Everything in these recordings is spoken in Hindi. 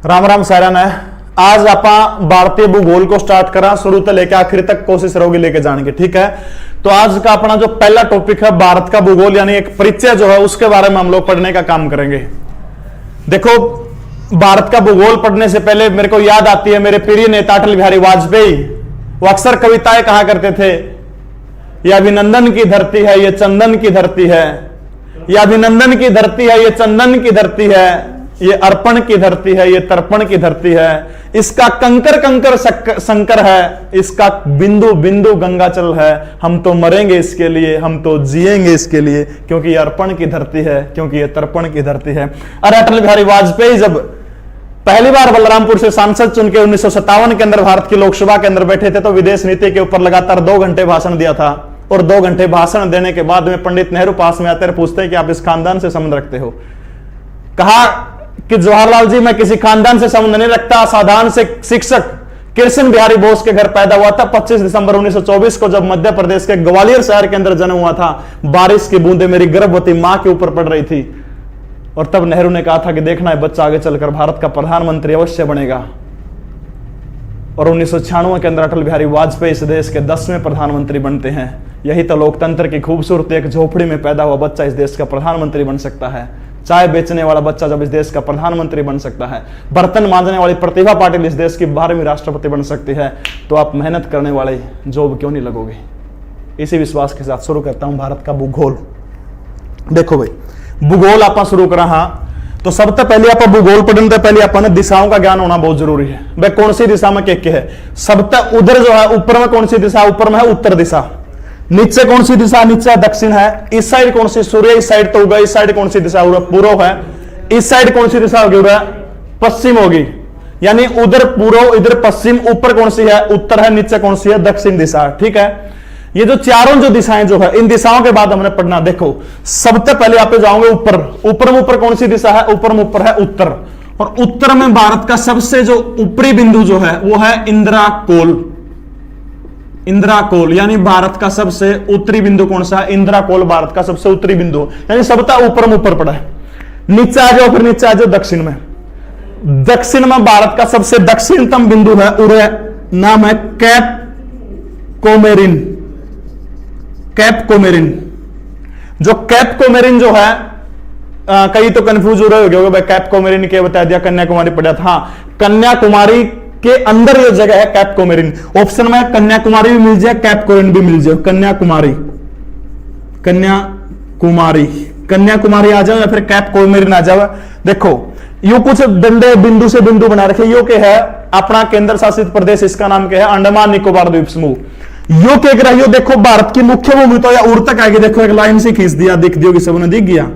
राम राम सारण है। आज आप भारतीय भूगोल को स्टार्ट करा शुरू से लेकर आखिर तक कोशिश रहोगी लेके जाने की, ठीक है। तो आज का अपना जो पहला टॉपिक है भारत का भूगोल यानी एक परिचय जो है उसके बारे में हम लोग पढ़ने का काम करेंगे। देखो, भारत का भूगोल पढ़ने से पहले मेरे को याद आती है मेरे प्रिय नेता अटल बिहारी वाजपेयी। वो अक्सर कविताएं कहा करते थे, यह अभिनंदन की धरती है, यह चंदन की धरती है, यह अभिनंदन की धरती है, यह चंदन की धरती है, ये अर्पण की धरती है, ये तर्पण की धरती है, इसका कंकर कंकर शंकर है, इसका बिंदु बिंदु गंगाचल है। हम तो मरेंगे इसके लिए, हम तो जिएंगे इसके लिए, क्योंकि ये अर्पण की धरती है, क्योंकि ये तर्पण की धरती है। अरे अटल बिहारी वाजपेयी जब पहली बार बलरामपुर से सांसद चुन के 1957 के अंदर भारत की लोकसभा के अंदर बैठे थे तो विदेश नीति के ऊपर लगातार 2 घंटे भाषण दिया था। और 2 घंटे भाषण देने के बाद में पंडित नेहरू पास में आते और पूछते हैं कि आप इस खानदान से संबंध रखते हो। कहा कि जवाहरलाल जी, मैं किसी खानदान से संबंध नहीं रखता, साधारण से शिक्षक कृष्ण बिहारी बोस के घर पैदा हुआ था। 25 दिसंबर 1924 को जब मध्य प्रदेश के ग्वालियर शहर के अंदर जन्म हुआ था, बारिश की बूंदें मेरी गर्भवती मां के ऊपर पड़ रही थी। और तब नेहरू ने कहा था कि देखना है बच्चा आगे चलकर भारत का प्रधानमंत्री अवश्य बनेगा। और 1996 के अंदर अटल बिहारी वाजपेयी इस देश के 10वें प्रधानमंत्री बनते हैं। यही तो लोकतंत्र की खूबसूरती, एक झोपड़ी में पैदा हुआ बच्चा इस देश का प्रधानमंत्री बन सकता है। चाय बेचने वाला बच्चा जब इस देश का प्रधानमंत्री बन सकता है, बर्तन मांजने वाली प्रतिभा पाटिल इस देश की 12वीं राष्ट्रपति बन सकती है, तो आप मेहनत करने वाले जॉब क्यों नहीं लगोगे। इसी विश्वास के साथ शुरू करता हूं भारत का भूगोल। देखो भाई, भूगोल आप शुरू करा, हाँ, तो सबसे पहले आप भूगोल पढ़ने से पहले अपने दिशाओं का ज्ञान होना बहुत जरूरी है। भाई कौन सी दिशा में क्या है, सबसे उधर जो है ऊपर में कौन सी दिशा, ऊपर में है उत्तर दिशा। नीचे कौन सी दिशा, नीचे दक्षिण है। इस साइड कौन सी, सूर्य इस साइड तो होगा। इस साइड कौन सी दिशा, पूर्व है। इस साइड कौन सी दिशा होगी, पश्चिम होगी। यानी उधर पूर्व, इधर पश्चिम। ऊपर कौन सी है, उत्तर है। नीचे कौन सी है, दक्षिण दिशा, ठीक है। ये जो चारों जो दिशाएं जो है, इन दिशाओं के बाद हमने पढ़ना। देखो, सबसे पहले आप जाओगे ऊपर। ऊपर में ऊपर कौन सी दिशा है, ऊपर में ऊपर है उत्तर। और उत्तर में भारत का सबसे जो ऊपरी बिंदु जो है वो है इंदिरा कोल। इंदिरा कोल यानी भारत का सबसे उत्तरी बिंदु कौन सा है, इंदिरा कोल भारत का सबसे उत्तरी बिंदु, यानी सबका ऊपर में ऊपर पड़ा है। नीचे आ जाओ, फिर नीचे आ जाओ दक्षिण में। दक्षिण में भारत का सबसे दक्षिणतम बिंदु है, उरे नाम है कैप कोमेरिन। कैप कोमेरिन, जो कैप कोमेरिन जो है, कई तो कंफ्यूज हो रहे हो, कैप कोमेरिन क्या बता दिया, कन्याकुमारी पड़ा था। हाँ, कन्याकुमारी के अंदर ये जगह है कैप कोमेरिन। ऑप्शन में कन्याकुमारी भी मिल जाए, कैप कोमेरिन भी मिल जाए। कन्याकुमारी, कन्याकुमारी, कन्याकुमारी आ जाओ या फिर कैप कोमेरिन आ जाओ। देखो, यू कुछ डंडे बिंदु से बिंदु बना रखे। यो के है अपना केंद्र शासित प्रदेश, इसका नाम क्या है, अंडमान निकोबार द्वीप समूह। यो के रहियो, देखो भारत की मुख्य भूमि तो या उड़ तक आएगी। देखो एक लाइन से खींच दिया, दिख दियोगी सबने, दिख गया।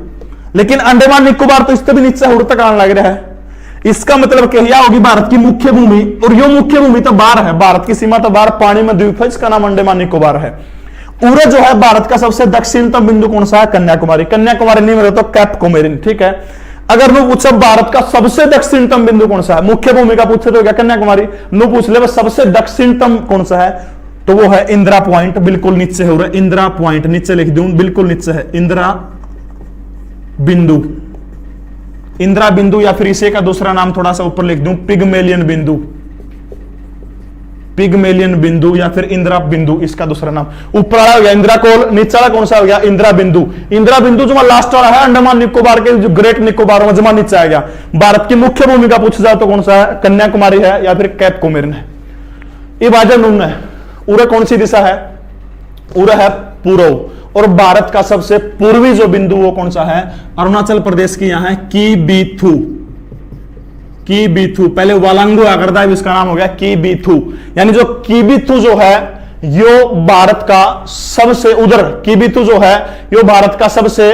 लेकिन अंडमान निकोबार तो इससे भी नीचे उड़ तक आने लग रहा है। इसका मतलब क्या होगी, भारत की मुख्य भूमि। और यो मुख्य भूमि तो बाहर है, भारत की सीमा तो बाहर पानी में द्वीप है, इसका नाम अंडमान निकोबार है। उरे जो है भारत का सबसे दक्षिणतम बिंदु कौन सा है, कन्याकुमारी। कन्याकुमारी नहीं मिले तो कैप कोमेरिन, ठीक है। अगर नु पूछे भारत का सबसे दक्षिणतम बिंदु कौन सा है, मुख्य भूमि का पूछे तो क्या कन्याकुमारी। नु पूछ ले सबसे दक्षिणतम कौन सा है, तो वो है इंदिरा पॉइंट, बिल्कुल नीचे हो रहा है। इंदिरा पॉइंट नीचे लिख दूं, बिल्कुल नीचे है इंदिरा बिंदु। इंदिरा बिंदु या फिर इसे का दूसरा नाम थोड़ा सा ऊपर लिख दूं, पिगमेलियन बिंदु। पिगमेलियन बिंदु या फिर इंदिरा बिंदु, इसका दूसरा नाम। ऊपर वाला हो गया इंदिरा कोल, नीचे वाला कौन सा हो गया, इंदिरा बिंदु। इंदिरा बिंदु जो लास्ट वाला है अंडमान निकोबार के, जो ग्रेट निकोबार में जमा नीचे आ गया। भारत की मुख्य भूमि का पूछा जाए तो कौन सा है, कन्याकुमारी है या फिर कैप कोमेरिन है। ये बाजन नून है। उरे कौन सी दिशा है, उरे है पूर्व। और भारत का सबसे पूर्वी जो बिंदु वो कौन सा है, अरुणाचल प्रदेश की यहां है कीबीथू। कीबीथू, पहले वालांगू आ करता है, इसका नाम हो गया कीबीथू। यानी जो कीबीथू जो है यो भारत का सबसे उधर, कीबीथू जो है यो भारत का सबसे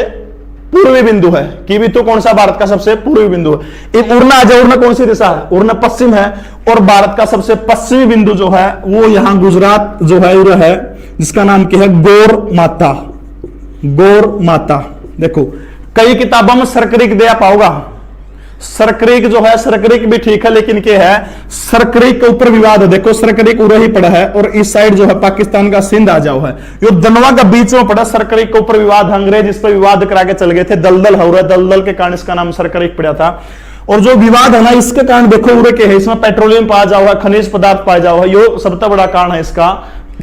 पूर्वी बिंदु है। कीबीथू कौन सा, भारत का सबसे पूर्वी बिंदु है। उड़ना आ जाए, उड़ना कौन सी दिशा है, उड़ना पश्चिम है। और भारत का सबसे पश्चिमी बिंदु जो है वो यहां गुजरात जो है उधर है, जिसका नाम क्या है, गौर माता। गौर माता। देखो कई किताबों में सरक्रिक दिया पाओगा। सरक्रिक जो है, सरक्रिक भी ठीक है, लेकिन क्या है, सरक्रिक के ऊपर विवाद है। देखो सरक्रिक उधर ही पड़ा है और इस साइड जो है पाकिस्तान का सिंध आ जाओ है, यो दनवा का बीच में पड़ा। सरक्रिक के ऊपर विवाद, अंग्रेज इस पर विवाद करा के चल गए थे। दलदल हो रहा है, दलदल के कारण इसका नाम सरक्रिक पड़ा था। और जो विवाद है ना, इसके कारण देखो उरे के है, इसमें पेट्रोलियम पाया जाओ है, खनिज पदार्थ पाया जाओ है, यो सबसे बड़ा कारण है इसका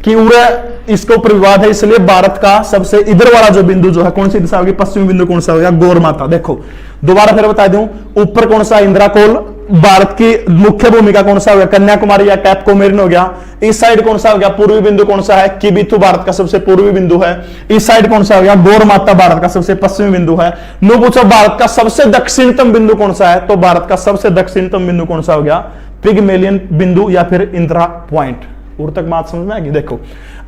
कि उरे इसके ऊपर विवाद है। इसलिए भारत का सबसे इधर वाला जो बिंदु जो है, कौन सी दिशा होगी, पश्चिमी बिंदु कौन सा होगा, गौर माता। देखो दोबारा फिर बता दूं, ऊपर कौन सा, इंदिरा कोल। भारत की मुख्य भूमिका कौन सा हो गया, कन्याकुमारी या कैप कोमेरिन हो गया। इस साइड कौन सा हो गया, पूर्वी बिंदु कौन सा है, किबिथु भारत का सबसे पूर्वी बिंदु है। इस साइड कौन सा हो गया, गौर माता भारत का सबसे पश्चिमी बिंदु है। नो पूछो भारत का सबसे दक्षिणतम बिंदु कौन सा है, तो भारत का सबसे दक्षिणतम बिंदु कौन सा हो गया, पिगमेलियन बिंदु या फिर इंदिरा पॉइंट। उर तक बात समझ में आएगी। देखो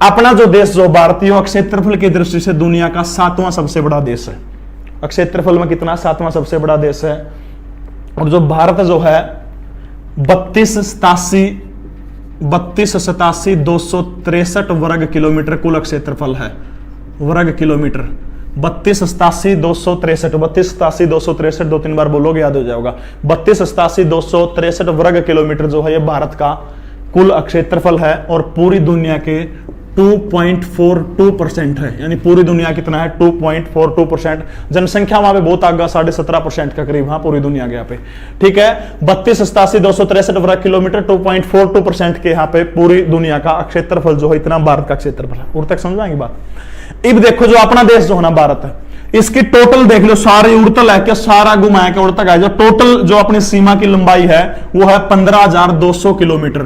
अपना जो देश जो भारतीय क्षेत्रफल की दृष्टि से दुनिया का 7वां सबसे बड़ा देश है। क्षेत्रफल में कितना, 7वां सबसे बड़ा देश है। और जो भारत जो है 32,87,263 वर्ग किलोमीटर कुल क्षेत्रफल है, वर्ग किलोमीटर 32,87,263 दो तीन बार बोलोगे याद हो जाएगा। 32,87,263 वर्ग किलोमीटर जो है ये भारत का कुल क्षेत्रफल है और पूरी दुनिया के 2.42% है। यानी पूरी दुनिया कितना है, 2.42%। जनसंख्या वहां पे बहुत आगे 17.5% का करीब, हाँ पूरी दुनिया के यहाँ पे, ठीक है। 32,87,263 वर्ग किलोमीटर 2.42% के यहाँ पे पूरी दुनिया का क्षेत्रफल जो है, इतना भारत का क्षेत्रफल है। और तक समझाएंगे बात। अब देखो जो अपना देश जो है ना भारत है, इसकी टोटल देख लो, सारी उड़तल है क्या, सारा घुमाया के उड़तक है, जो टोटल जो अपनी सीमा की लंबाई है वो है 15,200 किलोमीटर।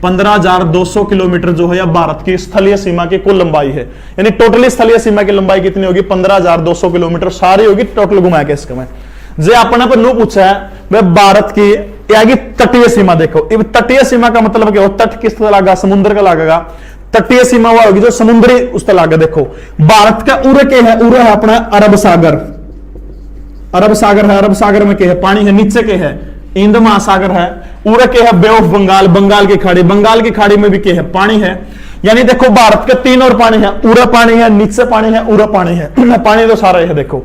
15,200 किलोमीटर जो है या भारत की स्थलीय सीमा की कुल लंबाई है। यानी टोटली स्थलीय सीमा की लंबाई कितनी होगी, 15,200 किलोमीटर सारी होगी टोटल घुमा के इसका। मैं जे अपने पर नो पूछा है वह भारत की यागी तटीय सीमा। देखो अब तटीय सीमा का मतलब क्या हो, तट किस तरह लगा, समुद्र का लगेगा। तटीय सीमा वह होगी जो समुद्री उस तरह लगा। देखो भारत का उरे के है, उरे है अपना अरब सागर, अरब सागर है, अरब सागर में के है पानी है, नीचे के है हिंद महासागर है, उरे के है बे ऑफ बंगाल, बंगाल की खाड़ी, बंगाल की खाड़ी में भी के है पानी है। यानी देखो भारत के 3 और पानी है, उरे पानी है, नीचे पानी है, उरे पानी है, पानी तो सारा है। देखो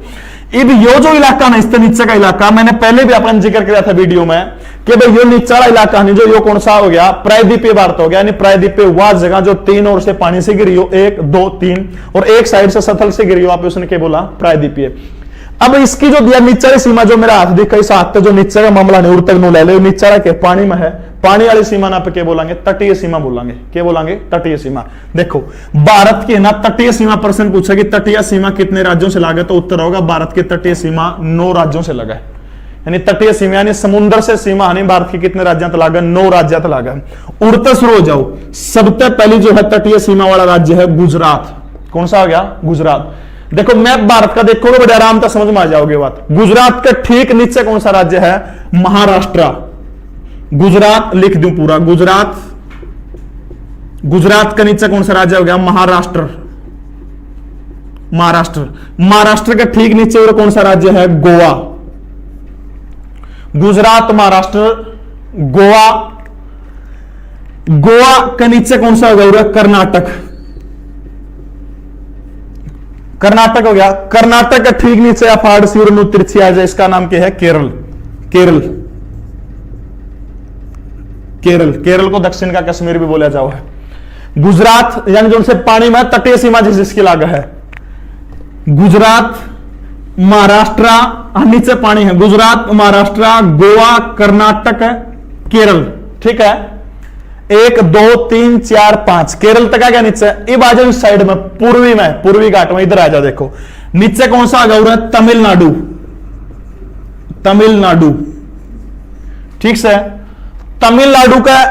अब यो जो इलाका ना, इससे नीचे का इलाका, मैंने पहले भी अपन जिक्र किया था वीडियो में कि भाई यो नीचे वाला इलाका नहीं, जो यो कौन सा हो गया, प्रायद्वीपीय भारत हो गया। यानी प्रायद्वीपीय वह जगह जो 3 ओर से पानी से गिरी हो, 1 2 3, और एक साइड से सतल से गिरी हो, आप उसने क्या बोला, प्रायद्वीपीय। अब इसकी जो दिया नीचे सीमा, जो मेरा हाथ दिखा इस हाथ जो नीचे का मामला नहीं, उड़ तक नो ले ले, नीचे के पानी में है, पानी वाली सीमा ना पे क्या बोलेंगे, तटीय सीमा बोलेंगे। क्या बोलेंगे, तटीय सीमा। देखो भारत की ना तटीय सीमा, प्रश्न पूछा कि तटीय सीमा कितने राज्यों से लगा, तो उत्तर होगा भारत की तटीय सीमा 9 राज्यों से लगा है। यानी तटीय सीमा यानी समुद्र से सीमा नहीं, भारत की कितने राज्यों तक लगा, 9 राज्यों तक लगा। उड़ते शुरू हो जाओ, सबसे पहली जो है तटीय सीमा वाला राज्य है गुजरात। कौन सा हो गया, गुजरात। देखो मैप भारत का देखोगे बड़े आराम से समझ में आ जाओगे बात। गुजरात के ठीक नीचे कौन सा राज्य है, महाराष्ट्र। गुजरात लिख दूं पूरा, गुजरात, गुजरात के नीचे कौन सा राज्य हो गया, महाराष्ट्र। महाराष्ट्र, महाराष्ट्र के ठीक नीचे और कौन सा राज्य है, गोवा। गुजरात, महाराष्ट्र, गोवा। गोवा के नीचे कौन सा हो गया, कर्नाटक। कर्नाटक हो गया। कर्नाटक के ठीक नीचे अफाड़ सिर तिरछी आ जाए, इसका नाम क्या है, केरल। केरल, केरल, केरल को दक्षिण का कश्मीर भी बोला जाओ है। गुजरात यानी जो उनसे पानी में तटीय सीमा जिसकी लागा है, गुजरात, महाराष्ट्र, नीचे पानी है, गुजरात, महाराष्ट्र, गोवा, कर्नाटक, केरल, ठीक है। 1 2 3 4 5 केरल तक आ गया नीचे। ये बाजू इस साइड में पूर्वी में, पूर्वी घाट में इधर आ जाओ। देखो नीचे कौन सा आ गया, तमिलनाडु। तमिलनाडु, ठीक से। तमिलनाडु का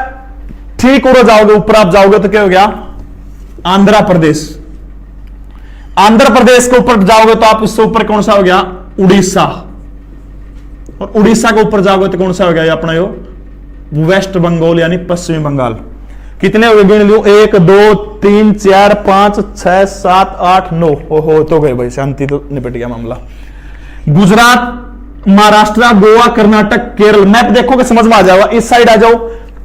ठीक उधर जाओगे, ऊपर आप जाओगे तो क्या हो गया, आंध्र प्रदेश। आंध्र प्रदेश के ऊपर जाओगे तो आप इससे ऊपर कौन सा हो गया, उड़ीसा। और उड़ीसा के ऊपर जाओगे तो कौन सा हो गया अपना यो वेस्ट बंगाल यानी पश्चिमी बंगाल। कितने हो गए, गिन लो, 1 2 3 4 5 6 7 8 9। ओहो तो गए भाई, शांति तो निपट गया मामला। गुजरात, महाराष्ट्र, गोवा, कर्नाटक, केरल। मैप देखोगे समझ में आ जाएगा। इस साइड आ जाओ,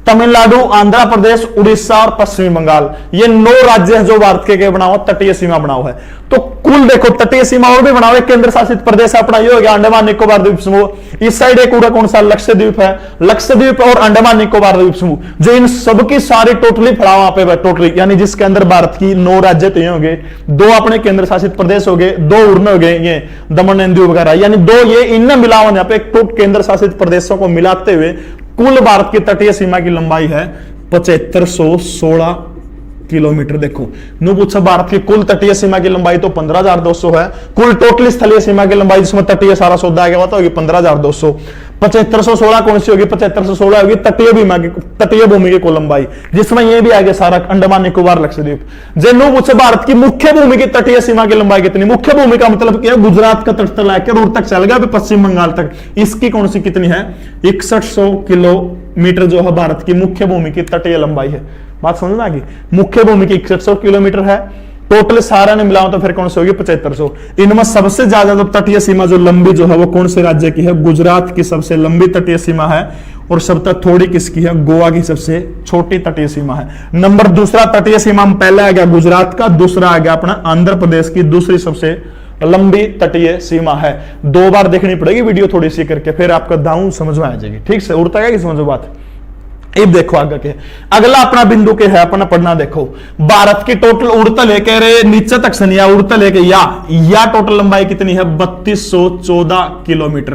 तमिलनाडु, आंध्र प्रदेश, उड़ीसा और पश्चिमी बंगाल, ये 9 राज्य हैं जो भारत के बनाओ तटीय सीमा बनाओ है। तो कुल देखो तटीय सीमा और भी बनाओ, केंद्र शासित प्रदेश अपना ये हो गया अंडमान निकोबार द्वीप समूह। इस साइड एक पूरा कौन सा लक्षद्वीप है, लक्षद्वीप और अंडमान निकोबार द्वीप समूह, जो इन सबकी सारी टोटली फड़ा वहां पे टोटली, यानी जिसके अंदर भारत की 9 राज्य तो ये हो गए, 2 अपने केंद्र शासित प्रदेश हो गए, 2 उड़ने हो गए ये दमन एंड दीव वगैरह, यानी 2 ये इनमें मिलाओ यहाँ पे एक केंद्र शासित प्रदेशों को मिलाते हुए कुल भारत की तटीय सीमा की लंबाई है 7516 किलोमीटर। देखो नु पूछा भारत की कुल तटीय सीमा की लंबाई तो 15200 है, कुल टोटली स्थलीय सीमा की लंबाई जिसमें तटीय सारा सौदा आ गया होता होगी 15200। 7516 कौन सी होगी, 7516 होगी तटीय भूमि की कुल लंबाई, जिसमें यह भी आ गया सारा अंडमान निकोबार लक्षद्वीप। जे नु पूछे भारत की मुख्य भूमि की तटीय सीमा की लंबाई कितनी, मुख्य भूमि का मतलब क्या, गुजरात का तट लाकर दूर तक चल गया पश्चिम बंगाल तक, इसकी कौन सी कितनी है 6100 किलोमीटर जो है भारत की मुख्य भूमि की तटीय लंबाई है। बात समझ में आ गई, मुख्य भूमि की 6100 किलोमीटर है, टोटल सारा ने मिलाओ तो फिर कौन सी होगी 7500। इनमें सबसे ज्यादा तो तटीय सीमा जो लंबी जो है वो कौन से राज्य की है, गुजरात की सबसे लंबी तटीय सीमा है, और सबसे थोड़ी किसकी है, गोवा की सबसे छोटी तटीय सीमा है। नंबर दूसरा तटीय सीमा में पहले आ गया गुजरात का, दूसरा आ गया अपना आंध्र प्रदेश की दूसरी सबसे लंबी तटीय सीमा है। 2 बार देखनी पड़ेगी वीडियो थोड़ी सी करके, फिर आपका दाऊ समझ में आ जाएगी, ठीक से उड़ता है कि समझो बात। अब देखो आगे के अगला अपना बिंदु के है अपना पढ़ना, देखो भारत की टोटल उड़तल है, कह रहे नीचे तक से नहीं उड़तल है या टोटल लंबाई कितनी है 3214 किलोमीटर,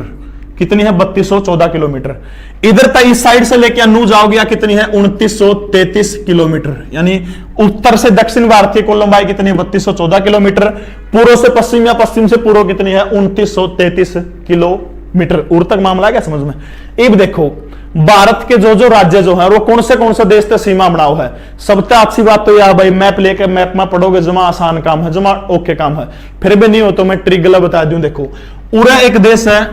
कितनी है 3214 किलोमीटर। इधर तक इस साइड से लेके नू जाओगे या कितनी है 2933 किलोमीटर, यानी उत्तर से दक्षिण भारत की कुल लंबाई कितनी है 3214 किलोमीटर। पूर्व से पश्चिम या पश्चिम से पूर्व कितनी है 2933 किलोमीटर। उड़ तक मामला क्या समझ में। अब देखो भारत के जो राज्य जो है वो कौन से देश से सीमा बनाओ है। सबसे अच्छी बात तो यार भाई मैप लेकर मैप में पढ़ोगे जमा आसान काम है, जमा ओके काम है, फिर भी नहीं हो तो मैं ट्रिक गलत बता दूं। देखो पूरा एक देश है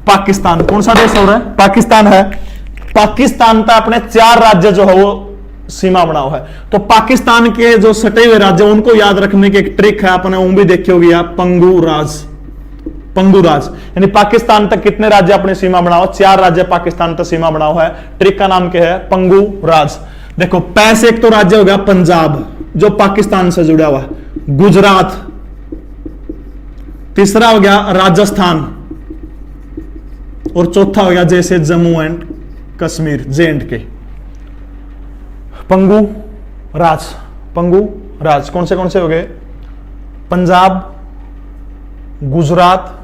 पाकिस्तान, कौन सा देश हो रहा है पाकिस्तान है। पाकिस्तान का अपने 4 राज्य जो है वो सीमा बनाओ है। तो पाकिस्तान के जो सटे हुए राज्य उनको याद रखने की एक ट्रिक है, अपने वो भी देखी होगी आप, पंगु राज। पंगु राज यानी पाकिस्तान तक कितने राज्य अपनी सीमा बनाओ, 4 राज्य पाकिस्तान तक सीमा बनाओ है। ट्रिक का नाम क्या है पंगु राज। देखो पैसे एक तो राज्य हो गया पंजाब जो पाकिस्तान से जुड़ा हुआ है, गुजरात, तीसरा हो गया राजस्थान, और चौथा हो गया जैसे जम्मू एंड कश्मीर जे&के। पंगु राज, पंगु राज कौन से हो गए, पंजाब, गुजरात,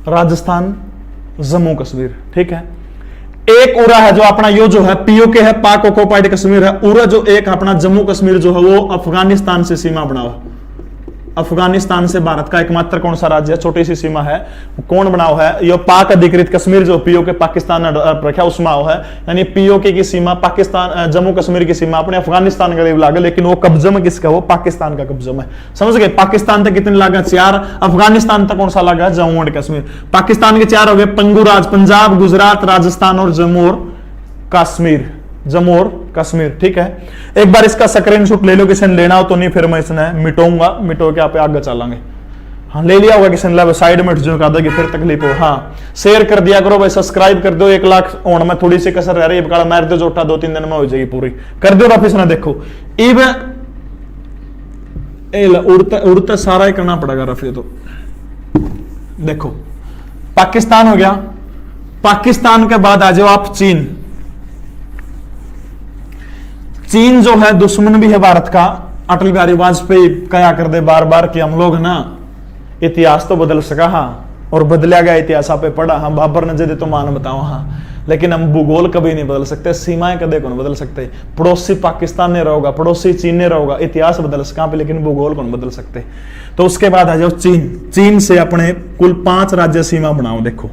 राजस्थान, जम्मू कश्मीर, ठीक है। एक उरा है जो अपना यो जो है पीओके है, पाक ऑक्युपाइड कश्मीर है। उरा जो एक अपना जम्मू कश्मीर जो है वो अफगानिस्तान से सीमा बना हुआ, अफगानिस्तान से भारत का एकमात्र कौन सा राज्य है, छोटी सी सीमा है, कौन बनाओ है, ये पाक अधिकृत कश्मीर जो पीओके पाकिस्तान ने रखा उसमें आओ है। यानी पीओके की सीमा पाकिस्तान, जम्मू कश्मीर की सीमा अपने अफगानिस्तान के करीब लागे, लेकिन वो कब्जे में किसका, वो पाकिस्तान का कब्जे में। समझ गए, पाकिस्तान तक कितने लागा 4, अफगानिस्तान तक कौन सा लागा जम्मू एंड कश्मीर। पाकिस्तान के 4 हो गए पंगु राज, पंजाब, गुजरात, राजस्थान और जम्मू और कश्मीर, जम्मू और कश्मीर, ठीक है। एक बार इसका स्क्रीनशॉट ले लो, किसी ने लेना हो तो नहीं फिर मैं इसने मिटोऊंगा, मिटो के आप आगे चलेंगे। हाँ ले लिया होगा किसी ने, साइड में जो कहा कि फिर तकलीफ हो। हाँ शेयर कर दिया करो भाई, सब्सक्राइब कर दो। 1 लाख होने में थोड़ी सी कसर रह रही है, मार दो जोटा 2-3 दिन में हो जाएगी पूरी, कर दो वापिस ना। देखो इब उड़ता सारा ही करना पड़ेगा रफी। तो देखो पाकिस्तान हो गया, पाकिस्तान के बाद आ जाओ आप चीन। चीन जो है दुश्मन भी है भारत का। अटल बिहारी वाजपेयी कहा कर दे बार बार कि हम लोग ना इतिहास तो बदल सका, हाँ, और बदला गया इतिहास पे पढ़ा, हाँ, बाबर ने दे तो मान बताओ, हाँ, लेकिन हम भूगोल कभी नहीं बदल सकते, सीमाएं कदे कौन बदल सकते। पड़ोसी पाकिस्तान ने रहोगा, पड़ोसी चीन ने रहोगा, इतिहास बदल सका पे, लेकिन भूगोल कौन बदल सकते। तो उसके बाद आ जाओ चीन। चीन से अपने कुल 5 राज्य सीमा बनाओ। देखो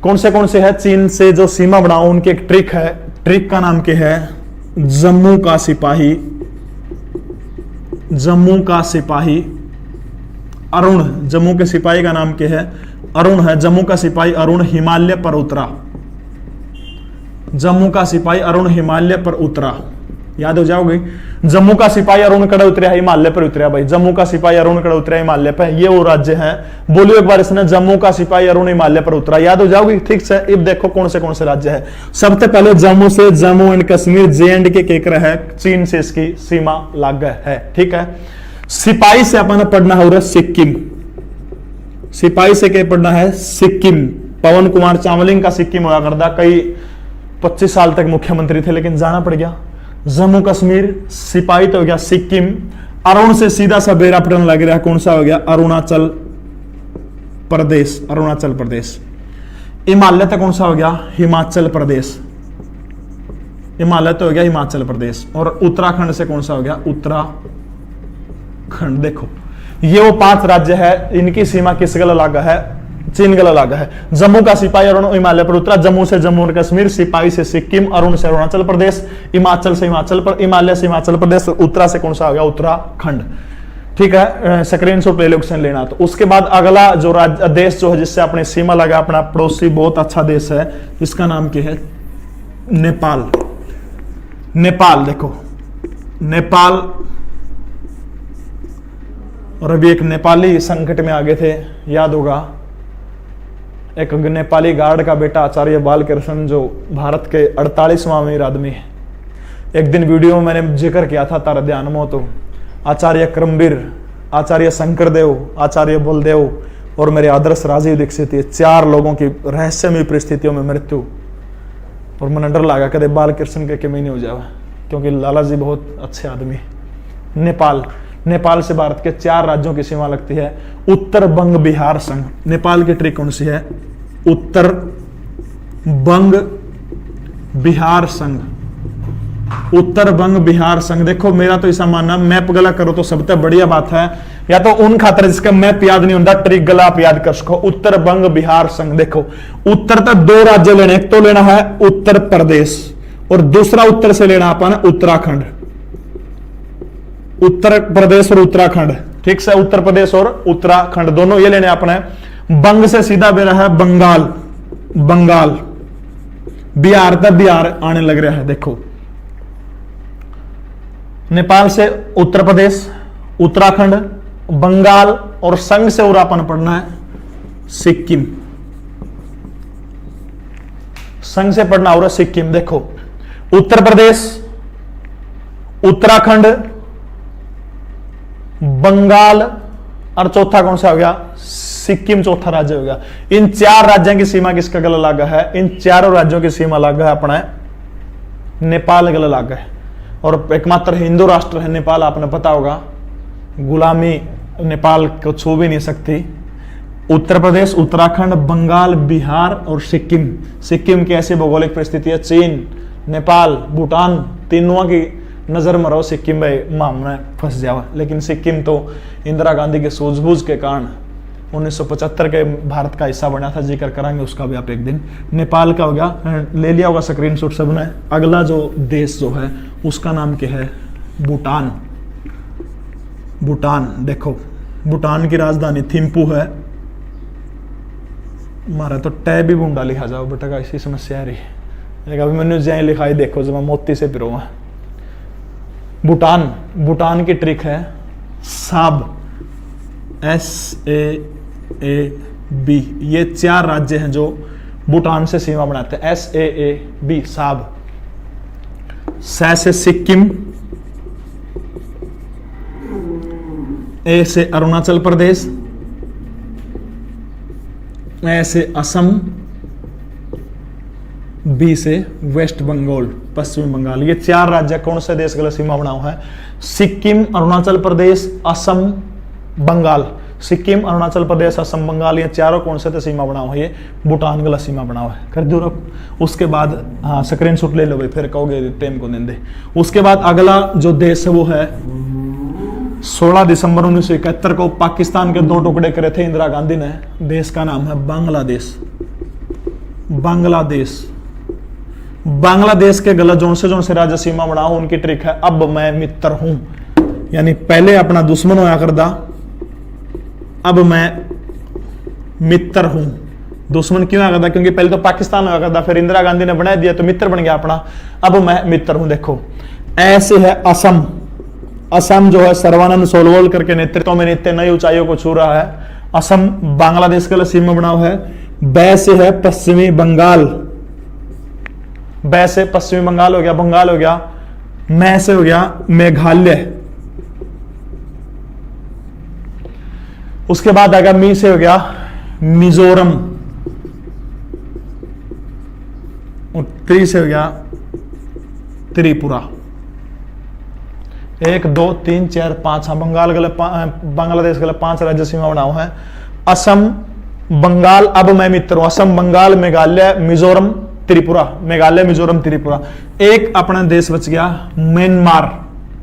कौन से है चीन से जो सीमा बनाओ, उनकी एक ट्रिक है, ट्रिक का नाम क्या है जम्मू का सिपाही, जम्मू का सिपाही अरुण। जम्मू के सिपाही का नाम क्या है, अरुण है। जम्मू का सिपाही अरुण हिमालय पर उतरा, जम्मू का सिपाही अरुण हिमालय पर उतरा, याद हो जाओगे। जम्मू का सिपाही अरुण कड़ा उतरा हिमालय पर उतरा भाई, जम्मू का सिपाही अरुण कड़ा उतरा हिमालय पर, ये वो राज्य है। बोलियो एक बार इसने, जम्मू का सिपाही अरुण हिमालय पर उतरा, याद हो जाओगे। ठीक है, अब देखो कौन से राज्य है। सबसे पहले जम्मू से, जम्मू एंड कश्मीर JND के केकर है, चीन से इसकी सीमा लाग है। ठीक है, सिपाही से अपन पढ़ना है सिक्किम, सिपाही से क्या पढ़ना है, सिक्किम। पवन कुमार चावलिंग का सिक्किम हुआ करता, कई 25 साल तक मुख्यमंत्री थे, लेकिन जाना पड़ गया। जम्मू कश्मीर सिपाही तो हो गया सिक्किम। अरुण से सीधा सा बेरा पटन लग रहा है, कौन सा हो गया, अरुणाचल प्रदेश, अरुणाचल प्रदेश। हिमालय तक कौन सा हो गया, हिमाचल प्रदेश, हिमालय तो हो गया हिमाचल प्रदेश। और उत्तराखंड से कौन सा हो गया, उत्तराखंड। देखो ये वो 5 राज्य है, इनकी सीमा किस गला लागा है, चीन गला लागा है। जम्मू का सिपाही अरुण हिमालय पर उतरा, जम्मू से जम्मू और कश्मीर, सिपाही से सिक्किम, अरुण से अरुणाचल प्रदेश, हिमाचल से हिमाचल पर, हिमालय से हिमाचल प्रदेश, उत्तरा से कौन सा हो गया, उत्तराखंड। ठीक है, स्क्रीनशॉट ले लो क्वेश्चन लेना। तो उसके बाद अगला जो राज्य देश जो है जिससे अपनी सीमा लगा, अपना पड़ोसी बहुत अच्छा देश है, इसका नाम क्या है, नेपाल। नेपाल देखो, नेपाल। और अभी एक नेपाली संकट में आगे थे, याद होगा, एक नेपाली गार्ड का बेटा आचार्य बालकृष्ण जो भारत के 48वां अमीर आदमी है। एक दिन वीडियो में मैंने जिक्र किया था, तारा ध्यान में तो, आचार्य क्रमवीर, आचार्य शंकरदेव, आचार्य बलदेव और मेरे आदर्श राजीव दीक्षित, ये 4 लोगों की रहस्यमय परिस्थितियों में मृत्यु। और मैंने डर लगा कदे बालकृष्ण के कमी नहीं हो जाए, क्योंकि लाला जी बहुत अच्छे आदमी। नेपाल, नेपाल से भारत के 4 राज्यों की सीमा लगती है। उत्तर बंग बिहार संघ, नेपाल की ट्रिक कौन सी है, उत्तर बंग बिहार संघ, उत्तर बंग बिहार संघ। देखो मेरा तो ऐसा मानना, मैप गला करो तो सबसे बढ़िया बात है, या तो उन खातर जिसका मैप याद नहीं होता, ट्रिक गला आप याद कर सको। उत्तर बंग बिहार संघ, देखो उत्तर तक 2 राज्य लेने, एक तो लेना है उत्तर प्रदेश और दूसरा उत्तर से लेना अपन उत्तराखंड, उत्तर प्रदेश और उत्तराखंड। ठीक से, उत्तर प्रदेश और उत्तराखंड दोनों ये लेने अपने। बंग से सीधा बेरा है बंगाल, बंगाल। बिहार तक बिहार आने लग रहा है। देखो नेपाल से उत्तर प्रदेश, उत्तराखंड, बंगाल और संघ से और अपन पढ़ना है सिक्किम, संघ से पढ़ना हो रहा सिक्किम। देखो उत्तर प्रदेश, उत्तराखंड, बंगाल और चौथा कौन सा हो गया, सिक्किम चौथा राज्य हो गया। इन 4 राज्यों की सीमा किसका गला लागा है, इन 4 राज्यों की सीमा लागा है अपना नेपाल गला लागा है। और एकमात्र हिंदू राष्ट्र है नेपाल, आपने पता होगा, गुलामी नेपाल को छू भी नहीं सकती। उत्तर प्रदेश, उत्तराखंड, बंगाल, बिहार और सिक्किम। सिक्किम की ऐसी भौगोलिक परिस्थिति है, चीन, नेपाल, भूटान तीनों की नजर में रहो, सिक्किम में मामला फंस जावा। लेकिन सिक्किम तो इंदिरा गांधी के सूझबूझ के कारण 1975 के भारत का हिस्सा बना था, जिक्र करांगे उसका भी आप एक दिन। नेपाल का हो गया, ले लिया होगा स्क्रीनशॉट सबने। अगला जो देश जो है उसका नाम क्या है, भूटान। भूटान देखो, भूटान की राजधानी थिम्पू है। मारा तो टै भी बूंदा लिखा जाओ बेटा का, ऐसी समस्या आ रही है। अभी मैंने जय लिखाई देखो जब मैं मोती से पिरो। भूटान, भूटान की ट्रिक है साब, SAAB। ये 4 राज्य हैं जो भूटान से सीमा बनाते हैं, SAAB, साब। से सिक्किम, A से अरुणाचल प्रदेश, A से असम, B से वेस्ट बंगाल, पश्चिमी बंगाल। ये 4 राज्य कौन से देश का सीमा बना हुआ है, सिक्किम, अरुणाचल प्रदेश, असम, बंगाल। सिक्किम, अरुणाचल प्रदेश, असम, बंगाल, ये चारों कौन से सीमा बना हुआ है, ये भूटान का सीमा बना हुआ है। कर दो रब। उसके बाद हाँ स्क्रीनशॉट ले लो भाई, फिर कहोगे टाइम को दे। उसके बाद अगला जो देश है वो है 16 दिसंबर 1971 को पाकिस्तान के 2 टुकड़े करे थे इंदिरा गांधी ने। देश का नाम है बांग्लादेश। बांग्लादेश, बांग्लादेश के गलत जोन से राज्य सीमा बनाओ, उनकी ट्रिक है अब मैं मित्र हूं, यानी पहले अपना दुश्मन होया करदा, अब मैं मित्र हूं। दुश्मन क्यों आ करदा, क्योंकि पहले तो पाकिस्तान होया करदा, फिर इंदिरा गांधी ने बना दिया तो मित्र बन गया अपना, अब मैं मित्र हूं। देखो ऐसे है असम। असम जो है सर्वानंद सोनोवाल के नेतृत्व में नित्य नई ऊंचाइयों को छू रहा है। असम बांग्लादेश के लिए सीमा बना हुआ है। बै से है पश्चिमी बंगाल, बै से पश्चिमी बंगाल हो गया, बंगाल हो गया। मैं से हो गया मेघालय। उसके बाद आएगा मी से हो गया मिजोरम। और त्री से हो गया त्रिपुरा। 1 2 3 4 5, हाँ बंगाल के लिए बांग्लादेश के लिए 5 राज्य सीमा बना हुआ है। असम बंगाल, अब मैं मित्र हूं, असम बंगाल मेघालय मिजोरम त्रिपुरा, मेघालय मिजोरम त्रिपुरा। एक अपना देश बच गया म्यांमार,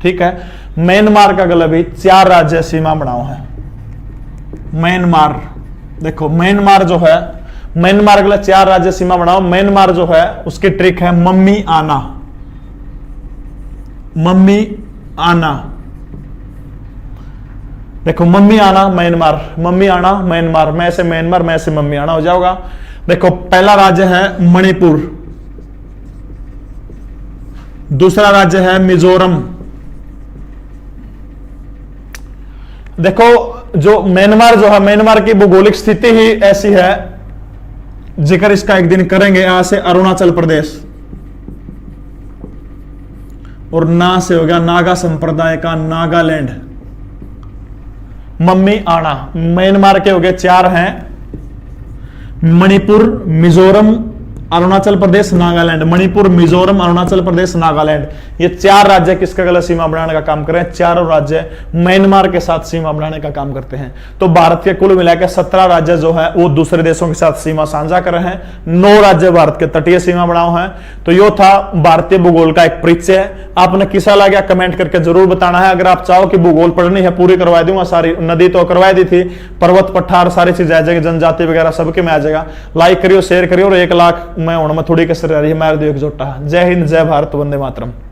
ठीक है। म्यांमार का गला भी 4 राज्य सीमा बना हुआ है। म्यांमार देखो, म्यांमार जो है, म्यांमार के लिए 4 राज्य सीमा बनाओ। म्यांमार जो है उसकी ट्रिक है मम्मी आना, मम्मी आना। देखो मम्मी आना म्यांमार, मम्मी आना म्यांमार, मैं से म्यांमार, मैं से मम्मी आना हो जाएगा। देखो पहला राज्य है मणिपुर, दूसरा राज्य है मिजोरम। देखो जो म्यांमार जो है, म्यांमार की भौगोलिक स्थिति ही ऐसी है, जिक्र इसका एक दिन करेंगे। यहां से अरुणाचल प्रदेश, और ना से हो गया नागा संप्रदाय का नागालैंड। मम्मी आना, म्यांमार के हो गए 4 हैं, मणिपुर मिजोरम अरुणाचल प्रदेश नागालैंड। मणिपुर मिजोरम अरुणाचल प्रदेश नागालैंड, ये 4 राज्य किसका गला सीमा बनाने का काम कर रहे हैं? चारों राज्य म्यांमार के साथ सीमा बनाने का काम करते हैं। तो भारत के कुल मिलाकर 17 राज्य जो है वो दूसरे देशों के साथ सीमा साझा कर रहे हैं। 9 राज्य भारत के तटीय सीमा बनाओ हैं। तो यो था भारतीय भूगोल का एक परिचय। आपने किसा लगा कमेंट करके जरूर बताना है। अगर आप चाहो कि भूगोल पढ़नी है पूरी करवा दूंगा, सारी नदी तो करवा दी थी, पर्वत पठार सारी चीज आ जाएगी, जनजाति वगैरह सबके में आ जाएगा। लाइक करियो, शेयर करियो, और 1 लाख मैं थोड़ी कसर रही है, मार दियो एक जोटा। जय हिंद, जय भारत, वंदे मातरम।